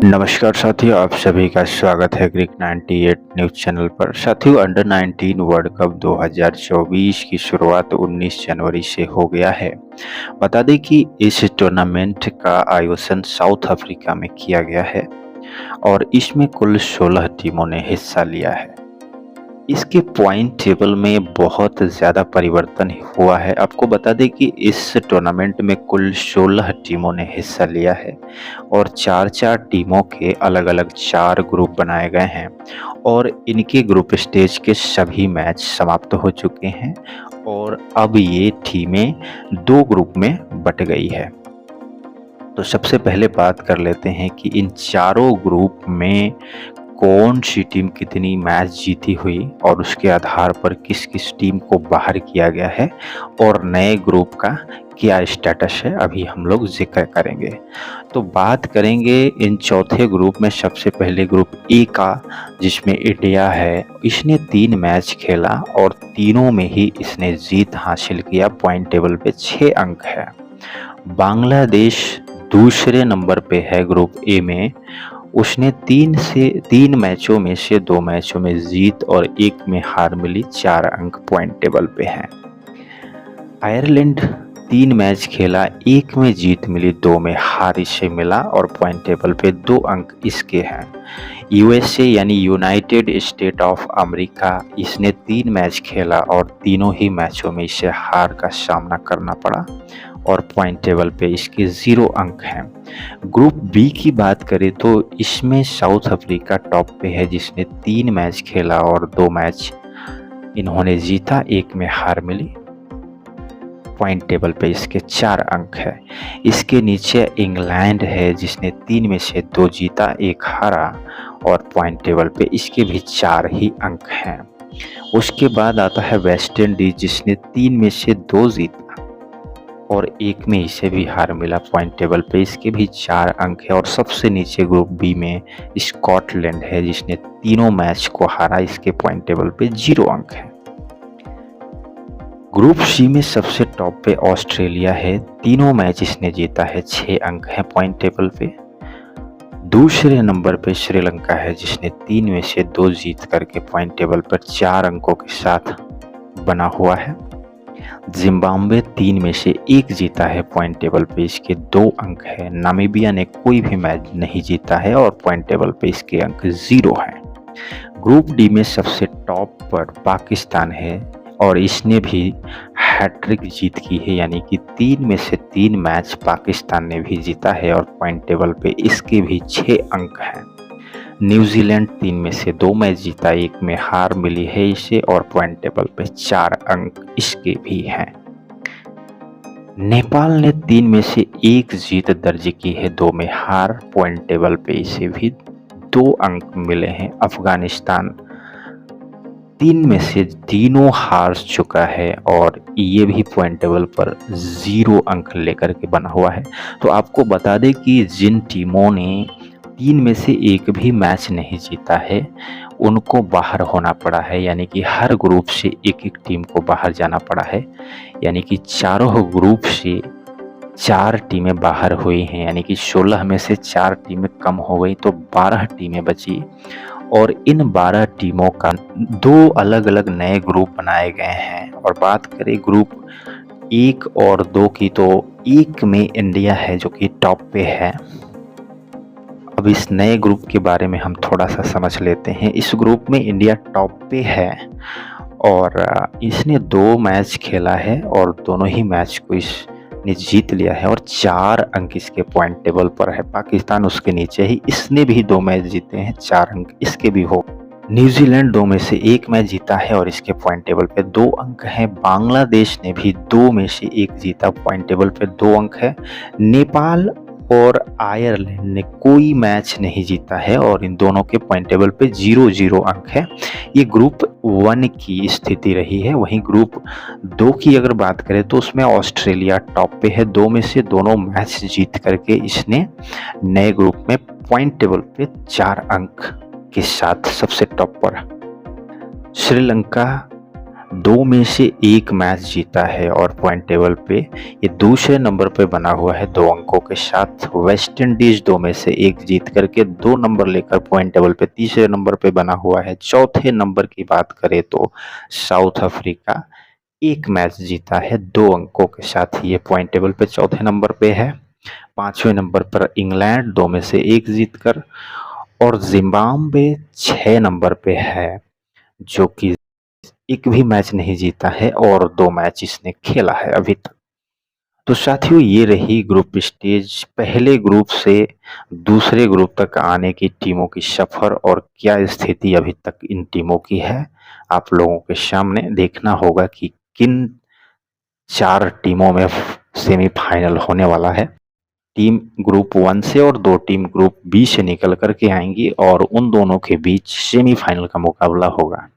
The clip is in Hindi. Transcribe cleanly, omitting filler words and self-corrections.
नमस्कार साथियों, आप सभी का स्वागत है क्रिक 98 न्यूज़ चैनल पर। साथियों, अंडर 19 वर्ल्ड कप 2024 की शुरुआत 19 जनवरी से हो गया है। बता दें कि इस टूर्नामेंट का आयोजन साउथ अफ्रीका में किया गया है और इसमें कुल 16 टीमों ने हिस्सा लिया है। इसके पॉइंट टेबल में बहुत ज़्यादा परिवर्तन हुआ है। आपको बता दें कि इस टूर्नामेंट में कुल 16 टीमों ने हिस्सा लिया है और 4-4 टीमों के अलग-अलग 4 ग्रुप बनाए गए हैं और इनके ग्रुप स्टेज के सभी मैच समाप्त हो चुके हैं और अब ये टीमें 2 ग्रुप में बँट गई है। तो सबसे पहले बात कर लेते हैं कि इन चारों ग्रुप में कौन सी टीम कितनी मैच जीती हुई और उसके आधार पर किस किस टीम को बाहर किया गया है और नए ग्रुप का क्या स्टेटस है, अभी हम लोग जिक्र करेंगे। तो बात करेंगे इन चौथे ग्रुप में। सबसे पहले ग्रुप ए का, जिसमें इंडिया है। इसने 3 मैच खेला और तीनों में ही इसने जीत हासिल किया। पॉइंट टेबल पे 6 अंक है। बांग्लादेश दूसरे नंबर पे है ग्रुप ए में। उसने 3 मैचों में से 2 मैचों में जीत और 1 में हार मिली। 4 अंक पॉइंट टेबल पे हैं। आयरलैंड 3 मैच खेला, 1 में जीत मिली, 2 में हार इसे मिला और पॉइंट टेबल पे 2 अंक इसके हैं। यूएसए यानी यूनाइटेड स्टेट ऑफ अमेरिका, इसने 3 मैच खेला और तीनों ही मैचों में इसे हार का सामना करना पड़ा और पॉइंट टेबल पे इसके 0 अंक हैं। ग्रुप बी की बात करें तो इसमें साउथ अफ्रीका टॉप पे है, जिसने 3 मैच खेला और 2 मैच इन्होंने जीता, 1 में हार मिली। पॉइंट टेबल पे इसके 4 अंक है। इसके नीचे इंग्लैंड है, जिसने 3 में से 2 जीता, 1 हारा और पॉइंट टेबल पे इसके भी 4 ही अंक हैं। उसके बाद आता है वेस्ट इंडीज, जिसने 3 में से 2 जीता और 1 में इसे भी हार मिला। पॉइंट टेबल पे इसके भी 4 अंक है। और सबसे नीचे ग्रुप बी में स्कॉटलैंड है, जिसने तीनों मैच को हारा। इसके पॉइंट टेबल पे 0 अंक है। ग्रुप सी में सबसे टॉप पे ऑस्ट्रेलिया है। तीनों मैच इसने जीता है, 6 अंक है पॉइंट टेबल पे। दूसरे नंबर पे श्रीलंका है, जिसने 3 में से 2 जीत करके पॉइंट टेबल पर 4 अंकों के साथ बना हुआ है। जिम्बाब्वे 3 में से 1 जीता है, पॉइंट टेबल पे इसके 2 अंक है। नामीबिया ने कोई भी मैच नहीं जीता है और पॉइंट टेबल पे इसके अंक 0 हैं। ग्रुप डी में सबसे टॉप पर पाकिस्तान है और इसने भी हैट्रिक जीत की है, यानी कि 3 में से 3 मैच पाकिस्तान ने भी जीता है और पॉइंट टेबल पे इसके भी 6 अंक हैं। न्यूजीलैंड 3 में से 2 मैच जीता, 1 में हार मिली है इसे और पॉइंट टेबल पे 4 अंक इसके भी हैं। नेपाल ने 3 में से 1 जीत दर्ज की है, 2 में हार। पॉइंट टेबल पे इसे भी 2 अंक मिले हैं। अफगानिस्तान 3 में से तीनों हार चुका है और ये भी पॉइंट टेबल पर 0 अंक लेकर के बना हुआ है। तो आपको बता दें कि जिन टीमों ने 3 में से 1 भी मैच नहीं जीता है, उनको बाहर होना पड़ा है, यानी कि हर ग्रुप से 1-1 टीम को बाहर जाना पड़ा है। यानी कि चारों ग्रुप से 4 टीमें बाहर हुई हैं, यानी कि 16 में से 4 टीमें कम हो गई तो 12 टीमें बची और इन 12 टीमों का 2 अलग-अलग नए ग्रुप बनाए गए हैं। और बात करें ग्रुप 1 और 2 की, तो 1 में इंडिया है जो कि टॉप पे है। अब इस नए ग्रुप के बारे में हम थोड़ा सा समझ लेते हैं। इस ग्रुप में इंडिया टॉप पे है और इसने 2 मैच खेला है और दोनों ही मैच को इसने जीत लिया है और 4 अंक इसके पॉइंट टेबल पर है। पाकिस्तान उसके नीचे ही, इसने भी 2 मैच जीते हैं, 4 अंक इसके भी हो। न्यूजीलैंड 2 में से 1 मैच जीता है और इसके पॉइंट टेबल पे 2 अंक हैं। बांग्लादेश ने भी 2 में से 1 जीता, पॉइंट टेबल पे 2 अंक है। नेपाल और आयरलैंड ने कोई मैच नहीं जीता है और इन दोनों के पॉइंट टेबल पे 0-0 अंक है। ये ग्रुप 1 की स्थिति रही है। वहीं ग्रुप 2 की अगर बात करें तो उसमें ऑस्ट्रेलिया टॉप पे है, 2 में से दोनों मैच जीत करके इसने नए ग्रुप में पॉइंट टेबल पे 4 अंक के साथ सबसे टॉप पर। श्रीलंका 2 में से 1 मैच जीता है और पॉइंट टेबल पे ये दूसरे नंबर पे बना हुआ है 2 अंकों के साथ। वेस्ट इंडीज 2 में से 1 जीत करके 2 नंबर लेकर पॉइंट टेबल पे तीसरे नंबर पे बना हुआ है। चौथे नंबर की बात करें तो साउथ अफ्रीका 1 मैच जीता है 2 अंकों के साथ, ये पॉइंट टेबल पे चौथे नंबर पे है। 5वें नंबर पर इंग्लैंड 2 में से 1 जीतकर, और जिम्बाब्वे 6 नंबर पे है, जो कि एक भी मैच नहीं जीता है और 2 मैच इसने खेला है अभी तक। तो साथियों, ये रही ग्रुप स्टेज, पहले ग्रुप से दूसरे ग्रुप तक आने की टीमों की सफर, और क्या स्थिति अभी तक इन टीमों की है आप लोगों के सामने। देखना होगा कि किन 4 टीमों में सेमीफाइनल होने वाला है। टीम ग्रुप 1 से और 2 टीम ग्रुप बी से निकल कर के आएंगी और उन दोनों के बीच सेमीफाइनल का मुकाबला होगा।